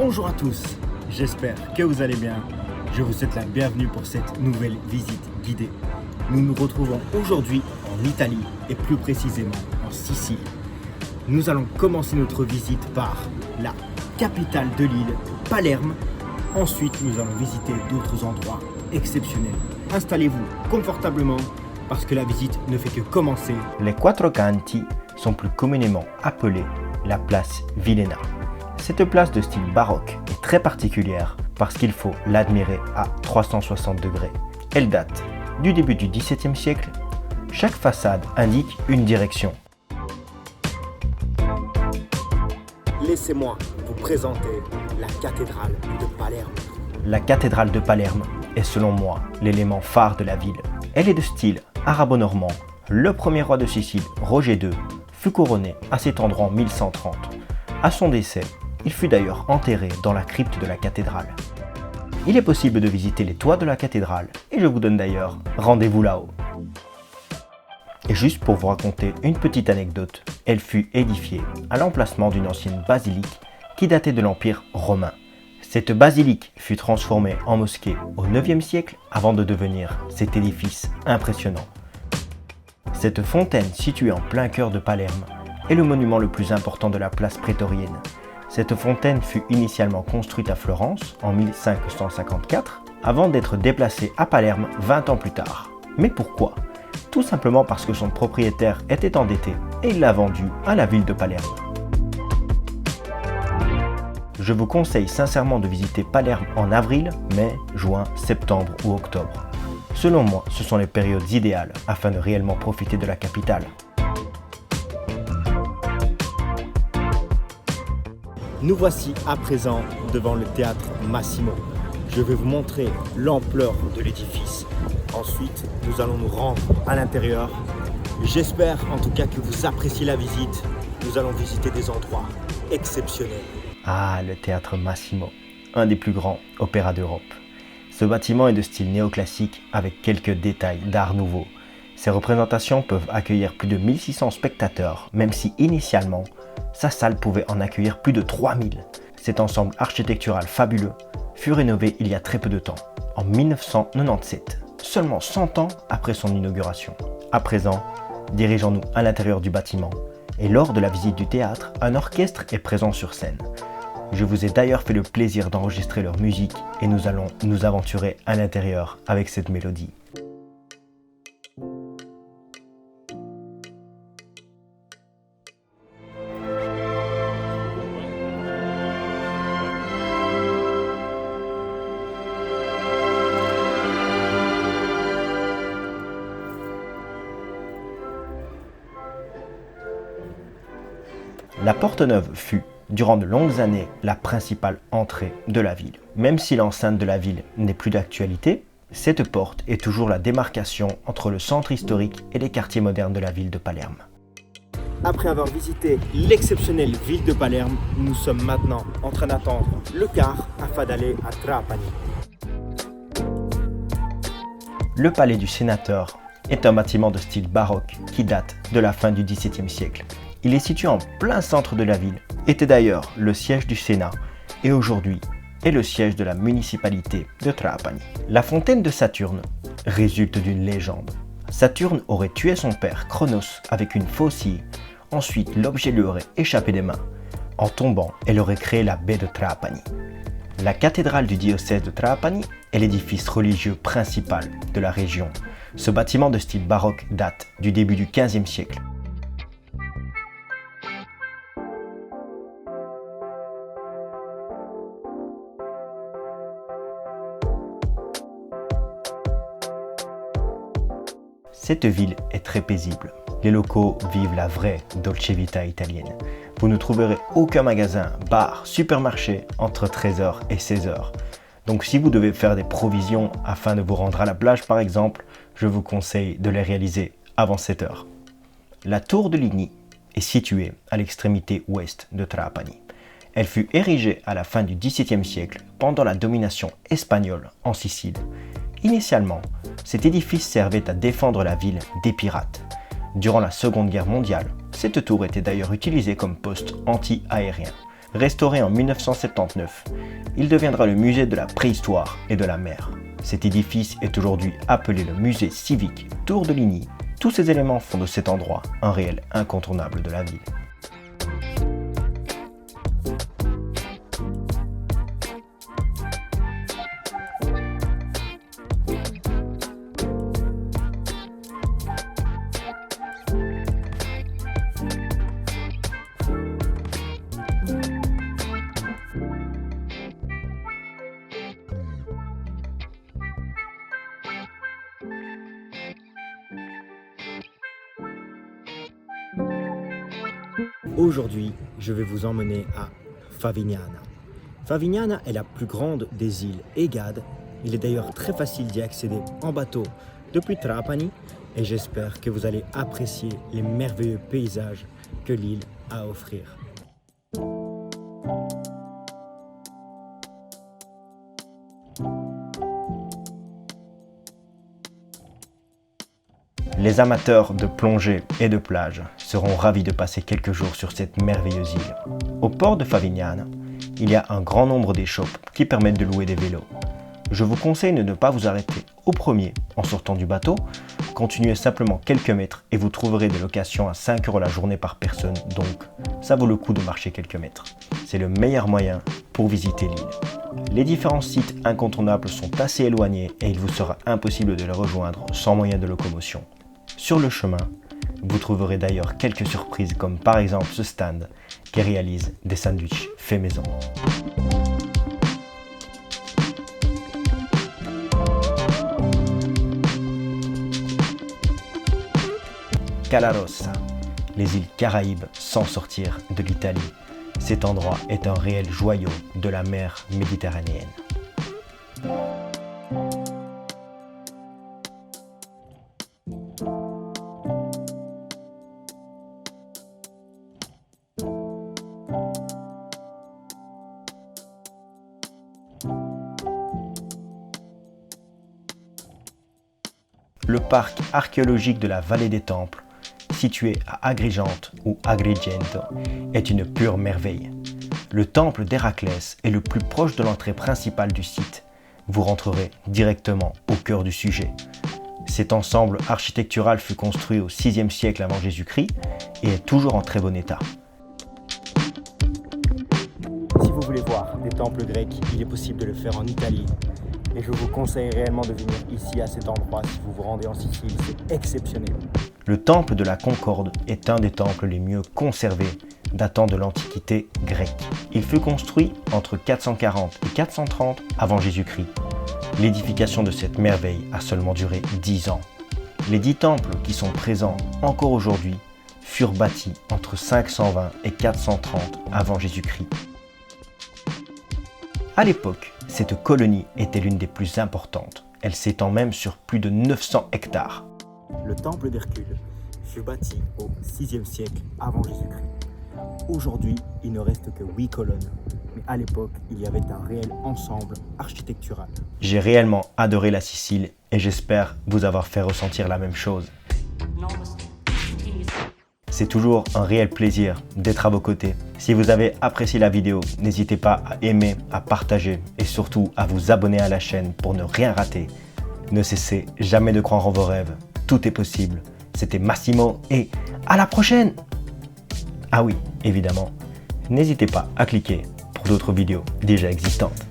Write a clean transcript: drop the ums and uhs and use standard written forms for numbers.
Bonjour à tous, j'espère que vous allez bien. Je vous souhaite la bienvenue pour cette nouvelle visite guidée. Nous nous retrouvons aujourd'hui en Italie et plus précisément en Sicile. Nous allons commencer notre visite par la capitale de l'île, Palerme. Ensuite, nous allons visiter d'autres endroits exceptionnels. Installez-vous confortablement parce que la visite ne fait que commencer. Les Quattro Canti sont plus communément appelées la place Vilena. Cette place de style baroque est très particulière parce qu'il faut l'admirer à 360 degrés. Elle date du début du XVIIe siècle. Chaque façade indique une direction. Laissez-moi vous présenter la cathédrale de Palerme. La cathédrale de Palerme est selon moi l'élément phare de la ville. Elle est de style arabo-normand. Le premier roi de Sicile, Roger II, fut couronné à cet endroit en 1130. À son décès, il fut d'ailleurs enterré dans la crypte de la cathédrale. Il est possible de visiter les toits de la cathédrale et je vous donne d'ailleurs rendez-vous là-haut. Et juste pour vous raconter une petite anecdote, elle fut édifiée à l'emplacement d'une ancienne basilique qui datait de l'Empire romain. Cette basilique fut transformée en mosquée au IXe siècle avant de devenir cet édifice impressionnant. Cette fontaine située en plein cœur de Palerme est le monument le plus important de la place prétorienne. Cette fontaine fut initialement construite à Florence en 1554 avant d'être déplacée à Palerme 20 ans plus tard. Mais pourquoi ? Tout simplement parce que son propriétaire était endetté et il l'a vendue à la ville de Palerme. Je vous conseille sincèrement de visiter Palerme en avril, mai, juin, septembre ou octobre. Selon moi, ce sont les périodes idéales afin de réellement profiter de la capitale. Nous voici à présent devant le théâtre Massimo. Je vais vous montrer l'ampleur de l'édifice. Ensuite, nous allons nous rendre à l'intérieur. J'espère en tout cas que vous appréciez la visite. Nous allons visiter des endroits exceptionnels. Ah, le théâtre Massimo, un des plus grands opéras d'Europe. Ce bâtiment est de style néoclassique avec quelques détails d'art nouveau. Ces représentations peuvent accueillir plus de 1600 spectateurs, même si initialement, sa salle pouvait en accueillir plus de 3000. Cet ensemble architectural fabuleux fut rénové il y a très peu de temps, en 1997, seulement 100 ans après son inauguration. À présent, dirigeons-nous à l'intérieur du bâtiment et lors de la visite du théâtre, un orchestre est présent sur scène. Je vous ai d'ailleurs fait le plaisir d'enregistrer leur musique et nous allons nous aventurer à l'intérieur avec cette mélodie. La Porte Neuve fut, durant de longues années, la principale entrée de la ville. Même si l'enceinte de la ville n'est plus d'actualité, cette porte est toujours la démarcation entre le centre historique et les quartiers modernes de la ville de Palerme. Après avoir visité l'exceptionnelle ville de Palerme, nous sommes maintenant en train d'attendre le car afin d'aller à Trapani. Le palais du sénateur est un bâtiment de style baroque qui date de la fin du XVIIe siècle. Il est situé en plein centre de la ville, était d'ailleurs le siège du Sénat et aujourd'hui est le siège de la municipalité de Trapani. La fontaine de Saturne résulte d'une légende. Saturne aurait tué son père Cronos avec une faucille. Ensuite, l'objet lui aurait échappé des mains. En tombant, elle aurait créé la baie de Trapani. La cathédrale du diocèse de Trapani est l'édifice religieux principal de la région. Ce bâtiment de style baroque date du début du XVe siècle. Cette ville est très paisible. Les locaux vivent la vraie dolce vita italienne. Vous ne trouverez aucun magasin, bar, supermarché entre 13h et 16h. Donc si vous devez faire des provisions afin de vous rendre à la plage par exemple, je vous conseille de les réaliser avant 7h. La tour de Ligny est située à l'extrémité ouest de Trapani. Elle fut érigée à la fin du XVIIe siècle pendant la domination espagnole en Sicile. Initialement, cet édifice servait à défendre la ville des pirates. Durant la Seconde Guerre mondiale, cette tour était d'ailleurs utilisée comme poste anti-aérien. Restauré en 1979, il deviendra le musée de la préhistoire et de la mer. Cet édifice est aujourd'hui appelé le musée civique Tour de Ligny. Tous ces éléments font de cet endroit un réel incontournable de la ville. Aujourd'hui, je vais vous emmener à Favignana. Favignana est la plus grande des îles Egade. Il est d'ailleurs très facile d'y accéder en bateau depuis Trapani et j'espère que vous allez apprécier les merveilleux paysages que l'île a à offrir. Les amateurs de plongée et de plage seront ravis de passer quelques jours sur cette merveilleuse île. Au port de Favignana, il y a un grand nombre d'échoppes qui permettent de louer des vélos. Je vous conseille de ne pas vous arrêter au premier en sortant du bateau. Continuez simplement quelques mètres et vous trouverez des locations à 5 € la journée par personne, donc ça vaut le coup de marcher quelques mètres. C'est le meilleur moyen pour visiter l'île. Les différents sites incontournables sont assez éloignés et il vous sera impossible de les rejoindre sans moyen de locomotion. Sur le chemin, vous trouverez d'ailleurs quelques surprises comme par exemple ce stand qui réalise des sandwichs faits maison. Cala Rossa, les îles Caraïbes sans sortir de l'Italie. Cet endroit est un réel joyau de la mer Méditerranéenne. Le parc archéologique de la Vallée des Temples, situé à Agrigente ou Agrigento, est une pure merveille. Le temple d'Héraclès est le plus proche de l'entrée principale du site. Vous rentrerez directement au cœur du sujet. Cet ensemble architectural fut construit au 6e siècle avant Jésus-Christ et est toujours en très bon état. Si vous voulez voir des temples grecs, il est possible de le faire en Italie. Et je vous conseille réellement de venir ici à cet endroit si vous vous rendez en Sicile, c'est exceptionnel. Le temple de la Concorde est un des temples les mieux conservés datant de l'Antiquité grecque. Il fut construit entre 440 et 430 avant Jésus-Christ. L'édification de cette merveille a seulement duré 10 ans. Les 10 temples qui sont présents encore aujourd'hui furent bâtis entre 520 et 430 avant Jésus-Christ. À l'époque, cette colonie était l'une des plus importantes. Elle s'étend même sur plus de 900 hectares. Le temple d'Hercule fut bâti au 6e siècle avant Jésus-Christ. Aujourd'hui, il ne reste que 8 colonnes, mais à l'époque, il y avait un réel ensemble architectural. J'ai réellement adoré la Sicile et j'espère vous avoir fait ressentir la même chose. C'est toujours un réel plaisir d'être à vos côtés. Si vous avez apprécié la vidéo, n'hésitez pas à aimer, à partager et surtout à vous abonner à la chaîne pour ne rien rater. Ne cessez jamais de croire en vos rêves. Tout est possible. C'était Massimo et à la prochaine! Ah oui, évidemment, n'hésitez pas à cliquer pour d'autres vidéos déjà existantes.